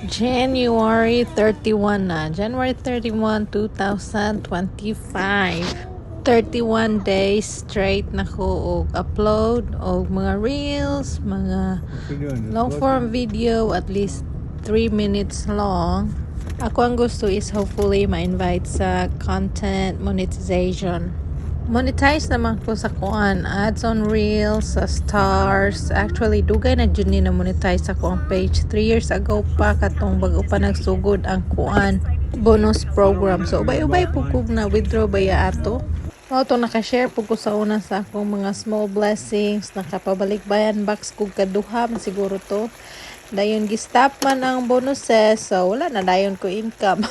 January 31 na. January 31, 2025. 31 days straight na ko og upload og mga reels, mga long form video at least 3 minutes long. Ako ang gusto is hopefully ma-invite sa content monetization. Monetize naman ko sa kuan, ads on reels, sa stars. Actually, dugay na dyan na monetize ako ang page. 3 years ago pa, katong bago pa nagsugod ang kuan bonus program. So, ubay-ubay pugkog na withdraw baya ato. Auto nakashare po ko sa una sa akong mga small blessings. Nakapabalik bayan box kog kaduha, siguro to. Dayon gistap man ang bonuses, so wala na dayon ko income.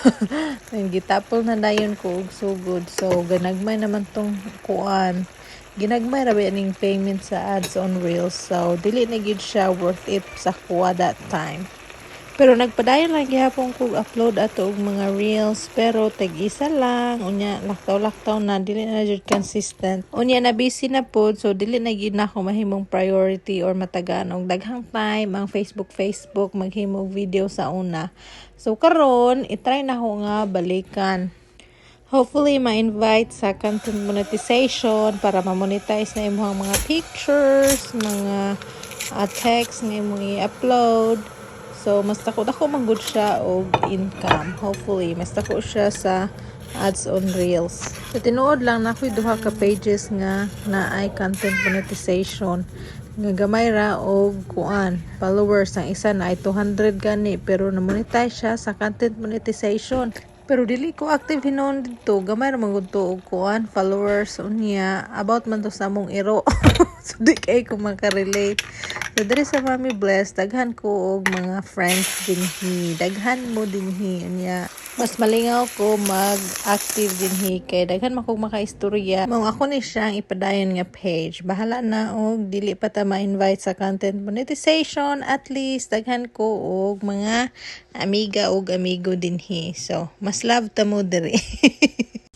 Gitapol na dayon ko og sugod. So ganagmay naman tong kuan. Ginagmay ra ba ning payment sa ads on reels. So dili na gid siya worth it sa kuha that time. Pero nagpadayon lang gihapon ko upload ato og mga reels, pero tag-isa lang unya laktaw na dili na jud consistent. Unya na busy na pod, so dili na gid nako mahimong priority or matagaan og daghang time ang Facebook maghimo video sa una. So karon i-try na ko nga balikan. Hopefully ma-invite sa content monetization para ma-monetize na imong mga pictures, mga text nga imong i-upload. So, mas takot ako manggod siya og income. Hopefully, mas takot siya sa ads on reels. So, tinuod lang na ako'y duha ka pages nga na ay content monetization. Nga gamay ra og kuan followers. Ang isa na ay 200 gani pero na-monetize siya sa content monetization. Pero dili ko active hinon dito. Gamay ra man to og kuan followers unya about man to sa among iro. So di kay ko makarelate. So diri sa Mami Bless daghan ko og mga friends dinhi. Daghan mo dinhi unya. Mas malingaw ko mag-active dinhi kay daghan man kog makaistorya. Mao ako ni siyang ipadayon nga page. Bahala na og dili pa ta ma-invite sa content monetization, at least daghan ko og mga amiga og amigo dinhi. So mas love ta mo diri.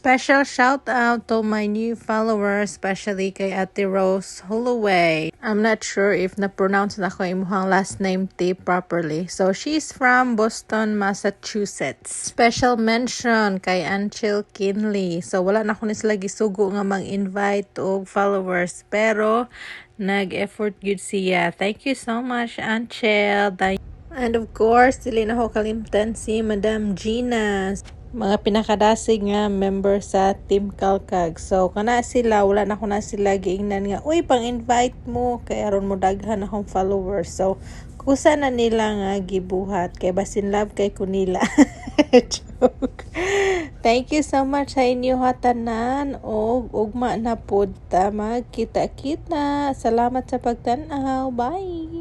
Special shout out to my new followers, especially kay Ate Rose Holloway. I'm not sure if na-pronounce na ko imuhang last name T properly. So she's from Boston, Massachusetts. Special mention kay Anchil Kinley. So wala na ko ni sila gisugo nga mag-invite og followers, pero nag-effort good siya. Thank you so much, Anchil. And of course, dili na ko kalimtan si Madam Gina. Mga pinakadasig nga member sa Team Kalkag. So, kana sila, wala na ko na sila giingnan nga, uy, pang-invite mo, kaya aron mo daghan akong followers. So, kusa na nila nga gibuhat, kay basin love kay kunila. Joke. Thank you so much sa inyo hatanan, og ugma na pod ta magkita-kita. Salamat sa pagtan-aw. Bye!